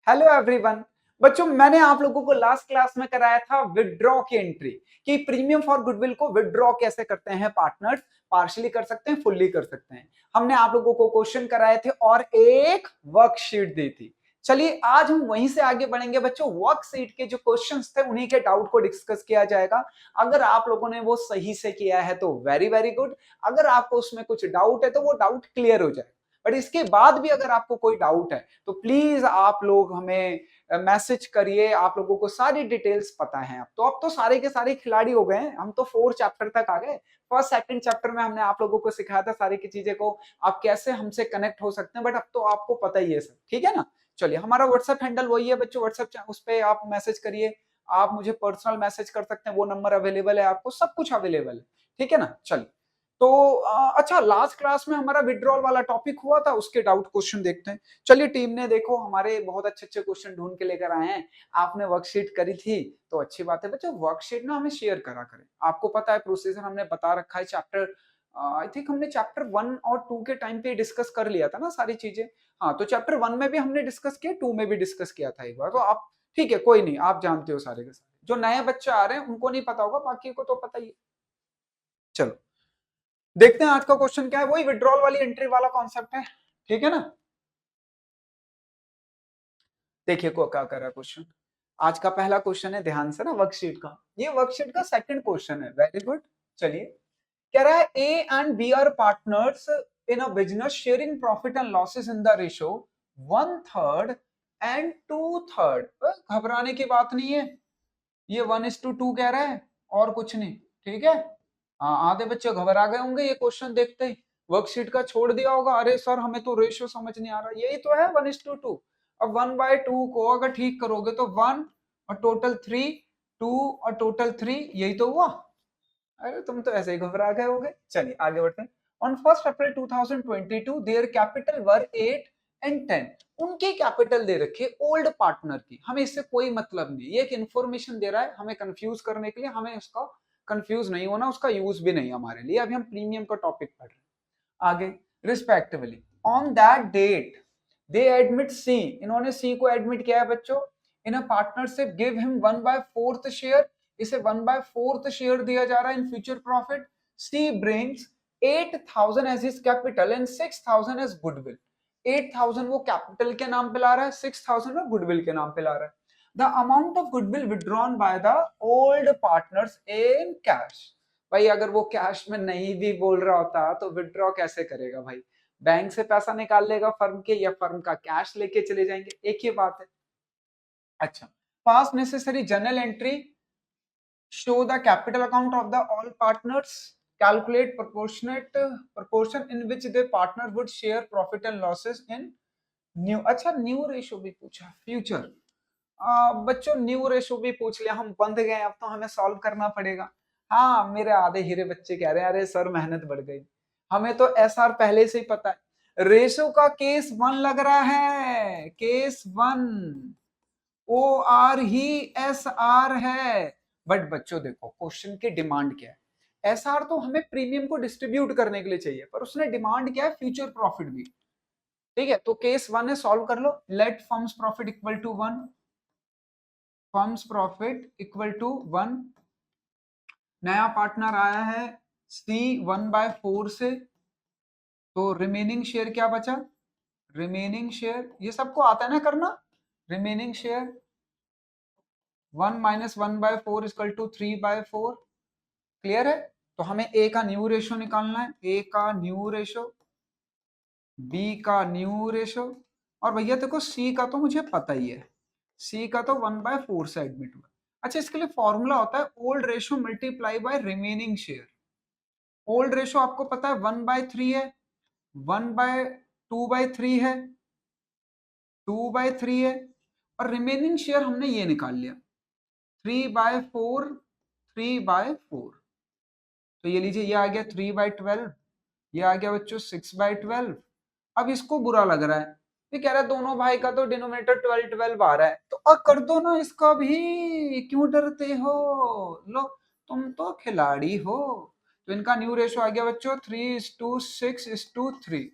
Hello everyone. बच्चों, मैंने आप लोगों को लास्ट क्लास में कराया था विदड्रॉ की एंट्री कि प्रीमियम फॉर गुडविल को विदड्रॉ कैसे करते हैं पार्टनर्स। पार्शियली कर सकते हैं, फुल्ली कर सकते हैं। हमने आप लोगों को क्वेश्चन कराए थे और एक वर्कशीट दी थी। चलिए आज हम वहीं से आगे बढ़ेंगे बच्चों। वर्कशीट के जो क्वेश्चंस थे उन्हीं के डाउट को डिस्कस किया जाएगा। अगर आप लोगों ने वो सही से किया है तो वेरी वेरी गुड। अगर आपको उसमें कुछ डाउट है तो वो डाउट क्लियर हो जाए। बट इसके बाद भी अगर आपको कोई डाउट है तो प्लीज आप लोग हमें मैसेज करिए। आप लोगों को सारी डिटेल्स पता है। अब तो सारे के सारे खिलाड़ी हो गए हैं। हम तो 4 चैप्टर तक आ गए। फर्स्ट सेकंड चैप्टर में हमने आप लोगों को सिखाया था सारी की चीजें को आप कैसे हमसे कनेक्ट हो सकते हैं। बट अब तो आपको पता ही है सब, ठीक है ना। चलिए, हमारा व्हाट्सएप हैंडल वही है बच्चों। व्हाट्सएप उस पर आप मैसेज करिए। आप मुझे पर्सनल मैसेज कर सकते हैं, वो नंबर अवेलेबल है, आपको सब कुछ अवेलेबल है, ठीक है ना। चलिए, तो अच्छा, लास्ट क्लास में हमारा विड्रॉल वाला टॉपिक हुआ था, उसके डाउट क्वेश्चन देखते हैं। चलिए, टीम ने देखो हमारे बहुत अच्छे अच्छे क्वेश्चन ढूंढ के लेकर आए हैं। आपने वर्कशीट करी थी तो अच्छी बात है बच्चों। वर्कशीट ना हमें शेयर करा करें। आपको पता है प्रोसीजर हमने बता रखा है। चैप्टर आई थिंक हमने चैप्टर 1 और 2 के टाइम पे डिस्कस कर लिया था ना सारी चीजें। हाँ, तो चैप्टर 1 में भी हमने डिस्कस किया, 2 में भी डिस्कस किया था एक बार। तो आप ठीक है, कोई नहीं, आप जानते हो सारे के सारे। जो नए बच्चे आ रहे हैं उनको नहीं पता होगा, बाकी को तो पता ही है। चलो देखते हैं आज का क्वेश्चन क्या है। वही विड्रॉल वाली एंट्री वाला कॉन्सेप्ट है, ठीक है ना। देखिए को क्या कर रहा है क्वेश्चन। आज का पहला क्वेश्चन है, ध्यान से ना, वर्कशीट का। ये वर्कशीट का सेकंड क्वेश्चन है। Very good. चलिए, कह रहा है A and B are partners in a business sharing profit and losses in the ratio 1/3 and 2/3। घबराने की बात नहीं है। ये 1:2 कह रहा है और कुछ नहीं, ठीक है। हाँ, आधे बच्चे घबरा गए होंगे ये क्वेश्चन देखते ही। वर्कशीट का छोड़ दिया होगा, अरे सर हमें तो रेशियो समझ नहीं आ रहा। यही तो है 1:2। अब 1/2 को अगर ठीक करोगे तो 1 और टोटल 3, 2 और टोटल 3, यही तो हुआ। अरे तुम तो ऐसे ही घबरा गए होगे। चलिए आगे बढ़ते हैं। On 1 April 2022 their capital were 8 and 10। उनकी कैपिटल दे रखी है ओल्ड पार्टनर की। हमें इससे कोई मतलब नहीं, ये एक इंफॉर्मेशन दे रहा है हमें कंफ्यूज करने के लिए। हमें उसका कंफ्यूज नहीं होना, उसका यूज भी नहीं हमारे लिए। अभी हम प्रीमियम का टॉपिक पढ़ रहे हैं आगे। Respectively on that date they admit C, इन्होंने सी को एडमिट किया है बच्चों। In a partnership give him 1/4 share. इसे 1/4 शेयर दिया जा रहा है in future profit. C brings 8,000 as his capital and 6,000 as goodwill. 8,000 वो कैपिटल के नाम पे ला रहा है, 6,000 वो गुडविल के नाम पे ला रहा है। The amount of goodwill withdrawn by the old partners in cash. भाई अगर वो कैश में नहीं भी बोल रहा होता तो विड्रॉ कैसे करेगा भाई। बैंक से पैसा निकाल लेगा फर्म के, या फर्म का कैश लेके चले जाएंगे, एक ही बात है। अच्छा, पास necessary journal entry show the capital account of the all partners, calculate proportionate proportion in which the partner would share profit and losses in new. अच्छा, न्यू रेशो भी पूछा, फ्यूचर। बच्चों न्यू रेशो भी पूछ लिया, हम बंध गए। अब तो हमें सॉल्व करना पड़ेगा। हाँ, मेरे आधे हीरे बच्चे कह रहे हैं अरे सर मेहनत बढ़ गई। हमें तो एसआर पहले से ही पता है। रेशो का केस 1 लग रहा है, केस 1। ओ आर ही एस आर है। बट बच्चों देखो क्वेश्चन की डिमांड क्या है। एस आर तो हमें प्रीमियम को डिस्ट्रीब्यूट करने के लिए चाहिए, पर उसने डिमांड क्या है, फ्यूचर प्रॉफिट भी। ठीक है, तो केस 1 है, सॉल्व कर लो। Let firms profit equal to 1, firms profit equal to 1। नया पार्टनर आया है सी 1/4 से, तो रिमेनिंग शेयर क्या बचा। रिमेनिंग शेयर ये सबको आता है ना करना। Remaining share 1 - 1/4 equal to 3/4। Clear है। तो हमें ए का न्यू रेशो निकालना है। ए का न्यू रेशो, बी का न्यू रेशो, और भैया देखो सी का तो मुझे पता ही है। सी का तो 1/4 से एडमिट हुआ। अच्छा, इसके लिए फॉर्मूला होता है old ratio multiply by remaining share. Old ratio आपको पता है 1/3 है, 2/3 है, 2/3 है, और रिमेनिंग शेयर हमने ये निकाल लिया 3/4, 3/4। तो ये लीजिए, ये आ गया 3/12, ये आ गया बच्चों 6/12। अब इसको बुरा लग रहा है, ये कह रहा है दोनों भाई का तो डिनोमिनेटर 12 12 आ रहा है, तो कर दो ना इसका भी, क्यों डरते हो। लो, तुम तो खिलाड़ी हो। तो इनका न्यू रेशो आ गया बच्चों 3:6:3।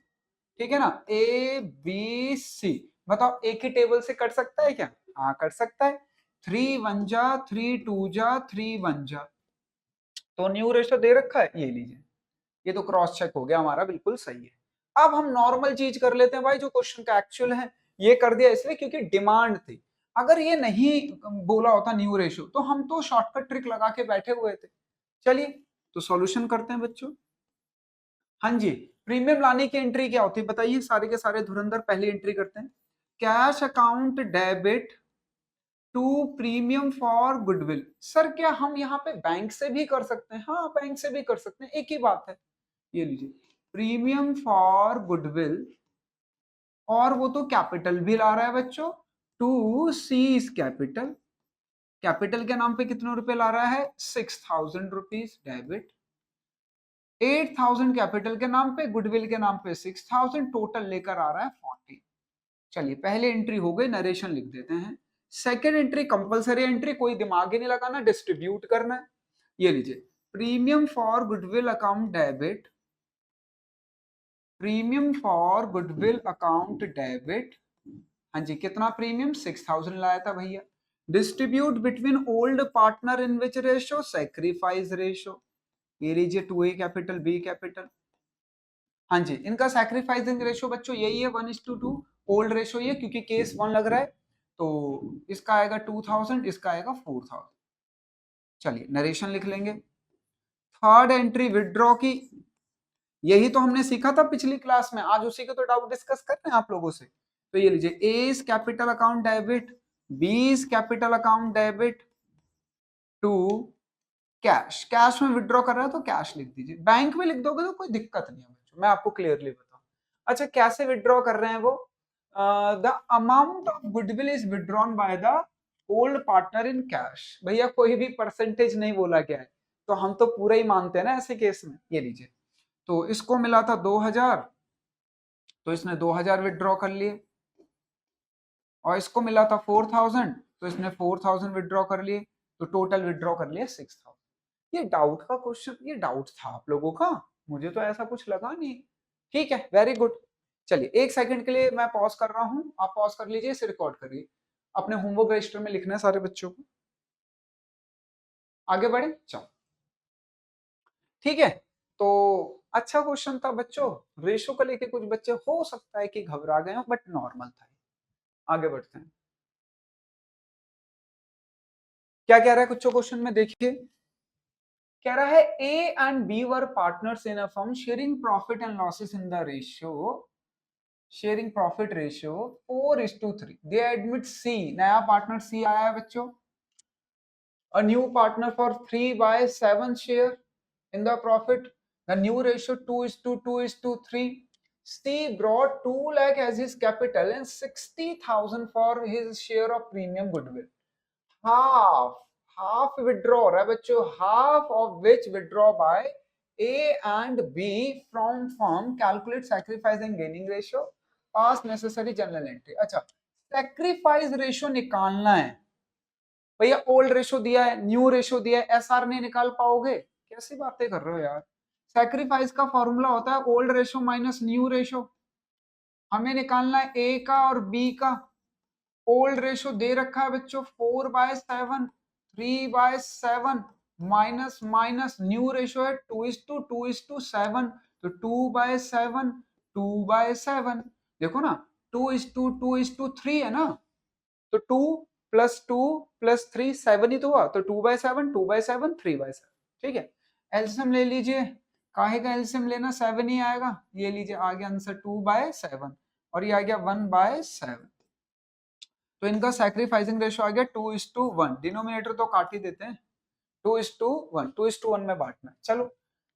ठीक है ना, ए बी सी। बताओ एक ही टेबल से कट सकता है क्या? हाँ कट सकता है। 3 1 जा 3 2 जा 3 1 जा, तो न्यू रेशो दे रखा है, ये लीजिए, ये तो क्रॉस चेक हो गया हमारा, बिल्कुल सही है। अब हम नॉर्मल चीज कर लेते हैं भाई, जो क्वेश्चन का एक्चुअल है। ये कर दिया इसलिए क्योंकि डिमांड थी। अगर ये नहीं बोला होता न्यू रेशो, तो हम तो शॉर्टकट ट्रिक लगा के बैठे हुए थे। चलिए तो सॉल्यूशन करते हैं बच्चों। हाँ जी, प्रीमियम लाने की एंट्री क्या होती है बताइए, सारे के सारे धुरंधर पहली एंट्री करते हैं। Cash account debit to premium for goodwill. Sir क्या हम यहाँ पे बैंक से भी कर सकते हैं? हाँ बैंक से भी कर सकते हैं, एक ही बात है। ये लीजिए, प्रीमियम फॉर गुडविल, और वो तो कैपिटल भी ला रहा है बच्चों, टू सीज कैपिटल। कैपिटल के नाम पे कितने रुपए ला रहा है? 6,000 रुपीज डेबिट। 8,000 कैपिटल के नाम पे, गुडविल के नाम पे 6,000, टोटल लेकर आ रहा है 40। चलिए पहले एंट्री हो गई, नरेशन लिख देते हैं। सेकेंड एंट्री कंपलसरी एंट्री, कोई दिमाग ही नहीं लगाना, डिस्ट्रीब्यूट करना है। ये लीजिए, premium for goodwill account debit, premium for goodwill account debit. हाँ जी, कितना प्रीमियम? 6,000 लाया था भैया। Distribute between old partner in which ratio? Sacrifice ratio. ये लीजिए, 2A कैपिटल B कैपिटल। हाँ जी, इनका सैक्रिफाइसिंग रेशो बच्चों यही है, 1:2। ओल्ड रेशो ये, क्योंकि केस 1 लग रहा है, तो इसका आएगा 2,000, इसका आएगा 4,000। चलिए नरेशन लिख लेंगे। थर्ड एंट्री विदड्रॉ की, यही तो हमने सीखा था पिछली क्लास में, आज उसी के तो डाउट डिस्कस कर रहे हैं आप लोगों से। तो ये लीजिए, A is capital account debit, B is capital account debit to cash. Cash में विड्रॉ कर रहा है तो कैश लिख दीजिए, बैंक में लिख दोगे तो कोई दिक्कत नहीं है बच्चों, मैं आपको क्लियरली बताऊं। अच्छा कैसे विड्रॉ कर रहे हैं वो? The amount of goodwill is withdrawn by the old partner in cash. भैया कोई भी परसेंटेज नहीं बोला गया है, तो हम तो पूरा ही मानते हैं ना ऐसे केस में। ये लीजिए, तो इसको मिला था 2,000, तो इसने 2,000 विड्रॉ कर लिए, और इसको मिला था 4,000, तो इसने 4,000 विड्रॉ कर लिए, तो टोटल विड्रॉ कर लिया 6,000। ये डाउट का क्वेश्चन, ये डाउट था आप लोगों का, मुझे तो ऐसा कुछ लगा नहीं। ठीक है, वेरी गुड। चलिए एक सेकंड के लिए मैं पॉज कर रहा हूं, आप पॉज कर लीजिए, इसे रिकॉर्ड करिए, अपने होमवर्क रजिस्टर में लिखना है सारे बच्चों को। आगे बढ़े, चलो ठीक है। तो अच्छा क्वेश्चन था बच्चों, रेशो को लेके कुछ बच्चे हो सकता है कि घबरा गए हो, बट नॉर्मल था। आगे बढ़ते हैं, क्या कह रहा है कुछ क्वेश्चन में देखिए। कह रहा है A and B were partners in a firm sharing profit and losses in the ratio, sharing profit ratio 4:3। They admit C, नया पार्टनर सी आया है बच्चों, a new partner for 3/7 share in the profit. The new ratio 2:2:3. C brought 2 lakh as his capital and 60,000 for his share of premium goodwill. Half, half withdraw है बच्चों, half of which withdraw by A and B from firm. Calculate sacrifice and gaining ratio. Pass necessary journal entry. अच्छा, sacrifice ratio निकालना है भैया, old ratio दिया है, new ratio दिया है, एसआर नहीं निकाल पाओगे? कैसी बातें कर रहे हो यार। सैक्रिफाइस का फॉर्मूला होता है old ratio minus new ratio. हमें निकालना है ए का और बी का। ओल्ड रेशो दे रखा है बच्चों 4/7, 3/7, माइनस माइनस न्यू रेशो है 2:2:7, तो 2/7, 2/7। देखो ना, 2:2:3 है ना, तो 2+2+3 7 ही तो हुआ, तो 2/7, 2/7, 3/7। ठीक है, एलसीएम ले लीजिए, काहे का एलसीएम लेना, 7 ही आएगा। ये लीजिए, आ गया आंसर 2/7, और ये आ गया 1/7। तो इनका सैक्रिफाइसिंग रेशियो आ गया 2:1। डिनोमिनेटर तो काट ही देते हैं, 2:1, 2:1 में बांटना है। चलो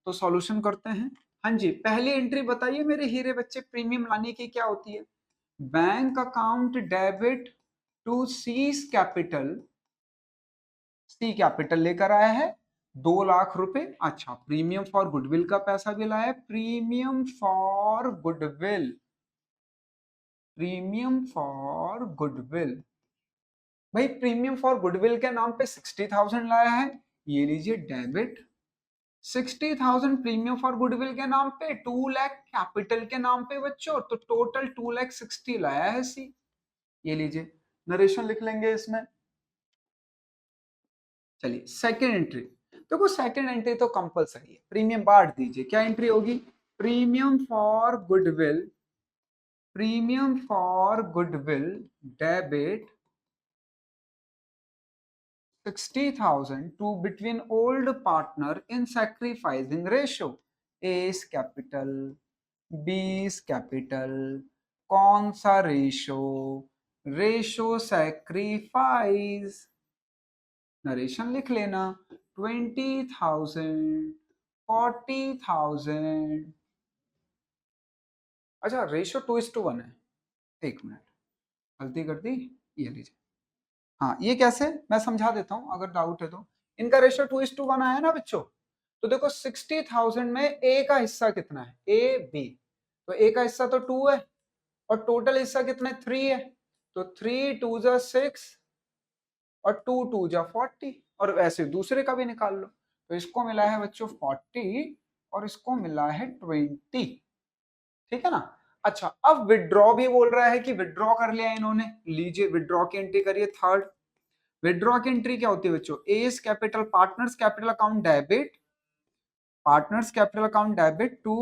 तो सॉल्यूशन करते हैं। हाँ जी, पहली एंट्री बताइए मेरे हीरे बच्चे, प्रीमियम लाने की क्या होती है? Bank account debit to C's capital. C capital लेकर आया है 2 लाख रुपए। अच्छा, प्रीमियम फॉर गुडविल का पैसा भी लाया है, premium for goodwill, premium for goodwill. भाई प्रीमियम फॉर गुडविल के नाम पे 60,000 लाया है, ये लीजिए डेबिट। 60,000 प्रीमियम फॉर गुडविल के नाम पे, 2 लाख कैपिटल के नाम पे बच्चों, तो टोटल 2,60,000 लाया है सी। ये लीजिए, नरेशन लिख लेंगे इसमें। चलिए सेकंड एंट्री, देखो सेकंड एंट्री तो कंपलसरी है, प्रीमियम बांट दीजिए। क्या एंट्री होगी? Premium for goodwill, premium for goodwill debit 60,000 to between old partner in sacrificing ratio. A is capital, B is capital, कौन सा रेशो? Ratio sacrifice. नरेशन लिख लेना, 20,000, 40,000। अच्छा रेशो 2:1 है, एक मिनट गलती कर दी, ये लीजिए। हाँ ये कैसे, मैं समझा देता हूँ अगर डाउट है तो। इनका रेशो 2:1 आया ना बच्चों, तो देखो 60,000 में ए का हिस्सा कितना है? ए बी, तो ए का हिस्सा तो 2 है और टोटल हिस्सा कितना है? 3 है, तो 3 2 जा 6 और 2 2 जा 40, और वैसे दूसरे का भी निकाल लो। तो इसको मिला है बच्चों 40 और इसको मिला है 20, ठीक है ना। अच्छा अब विड्रॉ भी बोल रहा है कि विड्रॉ कर लिया इन्होंने, लीजिए विड्रॉ की एंट्री करिए। थर्ड विड्रॉ की एंट्री क्या होती है बच्चों? S capital partners capital account debit, partners capital account debit to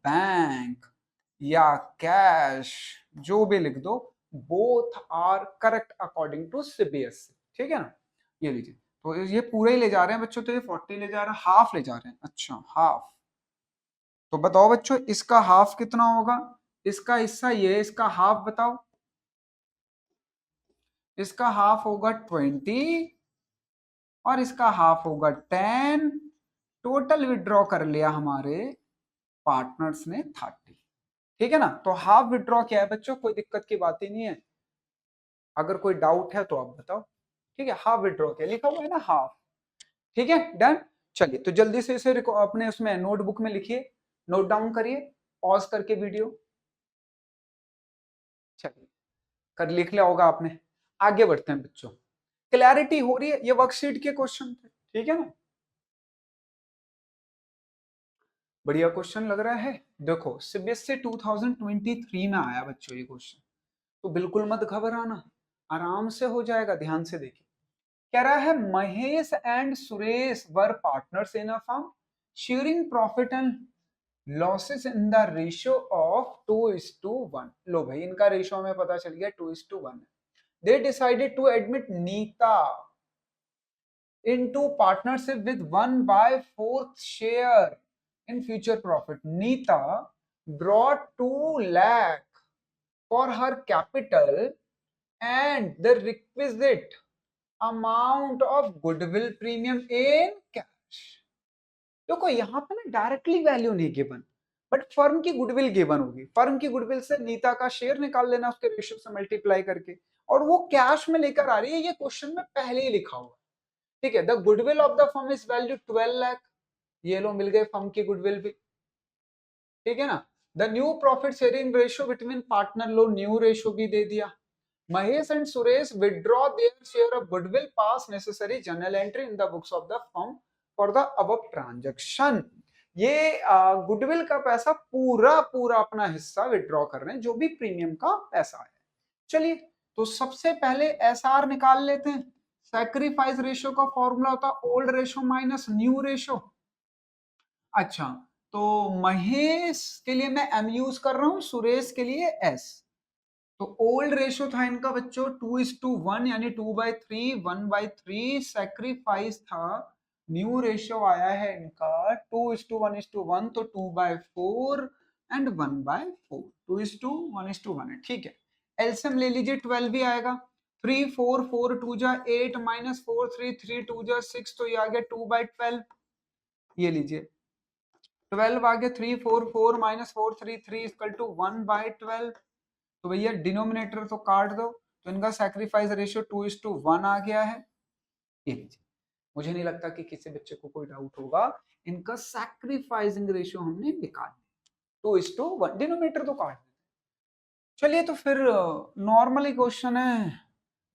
bank या कैश, जो भी लिख दो, both are correct according to CBSE, ठीक है ना। ये लीजिए, तो ये पूरे ही ले जा रहे हैं बच्चों, तो ये 40 ले जा रहे हैं, हाफ ले जा रहे हैं। अच्छा हाफ, तो बताओ बच्चों इसका हाफ कितना होगा? इसका हिस्सा ये, इसका हाफ बताओ। इसका हाफ होगा 20 और इसका हाफ होगा 10। टोटल विड्रॉ कर लिया हमारे पार्टनर्स ने 30, ठीक है ना। तो हाफ विड्रॉ किया है बच्चों, कोई दिक्कत की बात ही नहीं है। अगर कोई डाउट है तो आप बताओ, ठीक है। हाफ विड्रॉ किया, लिखा हुआ है ना हाफ, ठीक है डन। चलिए तो जल्दी से इसे अपने उसमें नोटबुक में लिखिए, नोट डाउन करिए, पॉज करके वीडियो। चलिए कर लिख लिया होगा आपने। आगे बढ़ते हैं बच्चों, क्लैरिटी हो रही है? ये वर्कशीट के क्वेश्चन थे, ठीक है ना। बढ़िया क्वेश्चन लग रहा है। देखो सीबीएसई 2023 में आया बच्चों ये क्वेश्चन, तो बिल्कुल मत घबराना, आराम से हो जाएगा। ध्यान से देखिए, कह रहा है Mahesh and Suresh were partners in a firm sharing profit and losses in the ratio of 2:1। लो भाई इनका रेशियो हमें पता चल गया 2:1 है। They decided to admit Neeta into partnership with 1/4 share in future profit. Neeta brought 2 lakh for her capital and the requisite amount of goodwill premium in cash. देखो यहाँ पे ना डायरेक्टली वैल्यू नहीं गिवन, बट फर्म की goodwill given होगी। Firm की goodwill से नीता का शेयर निकाल लेना उसके रेशियो से मल्टीप्लाई करके, और वो कैश में लेकर आ रही है। ये क्वेश्चन में पहले ही लिखा हुआ है, ठीक है। The goodwill of the firm is value 12 lakh. ये लो मिल गए फर्म की गुडविल भी, ठीक है ना। The new profit sharing ratio between partner, low new ratio भी दे दिया। Mahesh and Suresh withdraw their share of goodwill, pass necessary journal entry in the books of the firm for the above transaction. ये goodwill का पैसा पूरा पूरा अपना हिस्सा withdraw कर रहे हैं, जो भी प्रीमियम का पैसा है। चलिए तो सबसे पहले एसआर निकाल लेते हैं। सैक्रिफाइस रेशियो का फॉर्मूला होता है old ratio minus new ratio. अच्छा तो महेश के लिए मैं एम यूज कर रहा हूं, सुरेश के लिए एस। तो ओल्ड रेशियो था इनका बच्चों 2:1 यानी 2/3, 1/3 सैक्रिफाइस था। न्यू रेशियो आया है इनका 2:1:1, तो 2/4 एंड 1/4, 2:1:1 है, ठीक है। एलसीएम ले लीजिए, 12 भी आएगा। 3 4 4 2 जा 8 माइनस 4 3 3 2 जा 6, तो ये आ गया 2/12। ये लीजिए 12 आ गया, 3 4 4 माइनस 4 3 3 इक्वल टू 1/12। तो भैया डिनोमिनेटर तो काट दो, तो इनका सैक्रिफाइस रेशियो 2:1 आ गया है। ये लीजिए, मुझे नहीं लगता कि किसी बच्चे को कोई डाउट होगा। इनका सैक्रिफाइसिंग रेशियो हमने निकाल दिया 2:1, डिनोमिनेटर तो काट। चलिए तो फिर नॉर्मली क्वेश्चन है,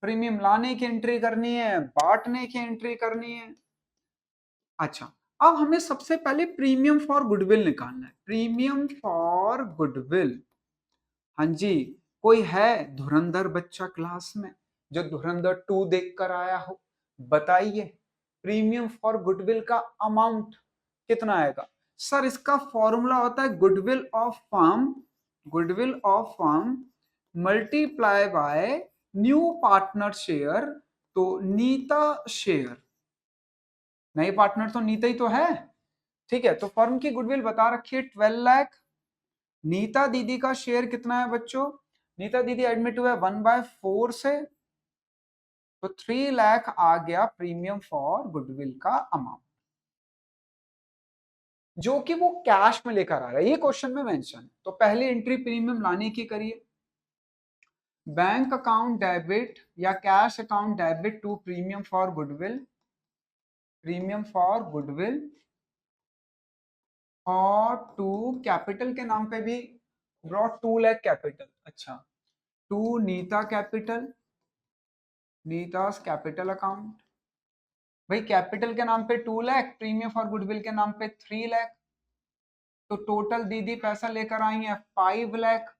प्रीमियम लाने की एंट्री करनी है, बांटने की एंट्री करनी है। अच्छा अब हमें सबसे पहले प्रीमियम फॉर गुडविल निकालना है। प्रीमियम फॉर गुडविल, हाँ जी, कोई है धुरंधर बच्चा क्लास में जो धुरंधर 2 देख कर आया हो? बताइए प्रीमियम फॉर गुडविल का अमाउंट कितना आएगा? सर इसका फॉर्मूला होता है goodwill of firm multiply by new partner share. तो नीता शेयर, नए पार्टनर तो नीता ही तो है, ठीक है। तो फर्म की गुडविल बता रखी है 12 लाख। नीता दीदी का शेयर कितना है बच्चों? नीता दीदी एडमिट हुआ 1/4 से, तो 3 लाख आ गया प्रीमियम फॉर गुडविल का अमाउंट, जो कि वो कैश में लेकर आ रहा है, ये क्वेश्चन में मेंशन। तो पहली एंट्री प्रीमियम लाने की करिए, बैंक अकाउंट डेबिट या cash account debit to premium for goodwill, और टू कैपिटल के नाम पे भी ब्रॉट 2 लाख कैपिटल। अच्छा, to Nita capital, Nita's capital account. भाई कैपिटल के नाम पे 2 लाख, प्रीमियम फॉर गुडविल के नाम पे 3 लाख, तो टोटल दीदी पैसा लेकर आई है 5 लाख।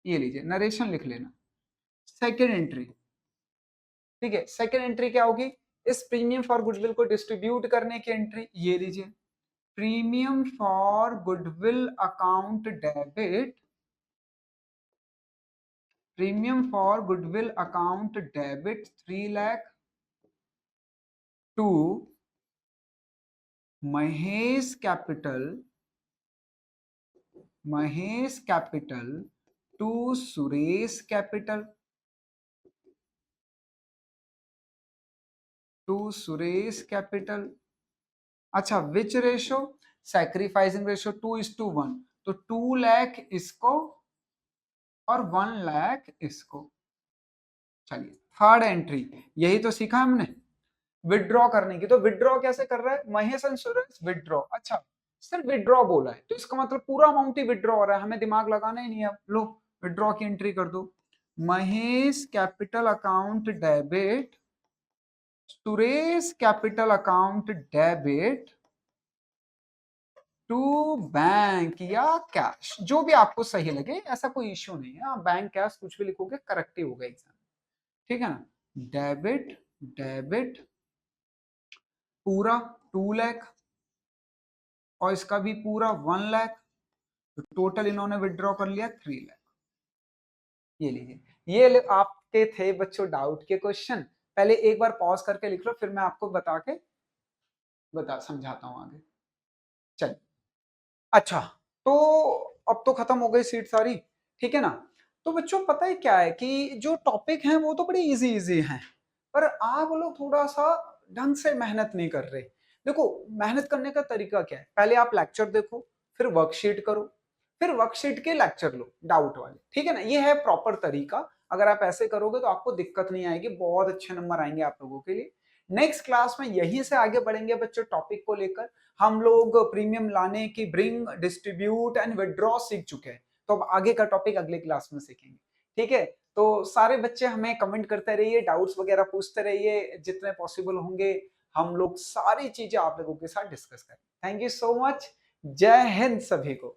ये लीजिए, नरेशन लिख लेना। सेकेंड एंट्री, ठीक है, सेकेंड एंट्री क्या होगी? इस प्रीमियम फॉर गुडविल को डिस्ट्रीब्यूट करने की एंट्री, ये लीजिए, premium for goodwill account debit, premium for goodwill account debit 3 lakh to Mahesh capital to Suresh capital, अच्छा विच रेशो? सैक्रिफाइसिंग रेशो 2:1, तो 2 लाख इसको और 1 लाख इसको। चलिए थर्ड एंट्री, यही तो सीखा हमने विड्रॉ करने की। तो विड्रॉ कैसे कर रहा है महेश इंश्योरेंस? विड्रॉ, अच्छा सिर्फ विड्रॉ बोला है तो इसका मतलब पूरा अमाउंट ही विड्रॉ हो रहा है, हमें दिमाग लगाना ही नहीं है। लो विड्रॉ की एंट्री कर दो, Mahesh capital account debit, Suresh capital account debit to bank या कैश, जो भी आपको सही लगे, ऐसा कोई इश्यू नहीं है। आप बैंक कैश कुछ भी लिखोगे करेक्ट ही होगा एग्जाम, ठीक है ना। डेबिट पूरा 2 लाख और इसका भी पूरा 1 लाख, तो टोटल इन्होंने विड्रॉ कर लिया 3 लाख। ये लीजिए, ये आपके थे बच्चों डाउट के क्वेश्चन। पहले एक बार पॉज करके लिख लो, फिर मैं आपको समझाता हूं आगे। चलिए, अच्छा तो अब तो खत्म हो गई सीट सारी, ठीक है ना। तो बच्चों पता है क्या है कि जो टॉपिक हैं वो तो बड़े इजी इजी हैं, पर आप लोग थोड़ा सा ढंग से मेहनत नहीं कर रहे। देखो मेहनत करने का तरीका क्या है, पहले आप लेक्चर देखो, फिर वर्कशीट करो, फिर वर्कशीट के लेक्चर लो डाउट वाले, ठीक है ना। ये है प्रॉपर तरीका। अगर आप ऐसे करोगे तो आपको दिक्कत नहीं आएगी, बहुत अच्छे नंबर आएंगे आप लोगों के लिए। नेक्स्ट क्लास में यहीं से आगे बढ़ेंगे बच्चों टॉपिक को लेकर। हम लोग प्रीमियम लाने की ब्रिंग, डिस्ट्रीब्यूट एंड विड्रॉ सीख चुके हैं, तो अब आगे का टॉपिक अगले क्लास में सीखेंगे, ठीक है। तो सारे बच्चे हमें कमेंट करते रहिए, डाउट्स वगैरह पूछते रहिए, जितने पॉसिबल होंगे हम लोग सारी चीजें आप लोगों के साथ डिस्कस करें। थैंक यू सो मच, जय हिंद सभी को।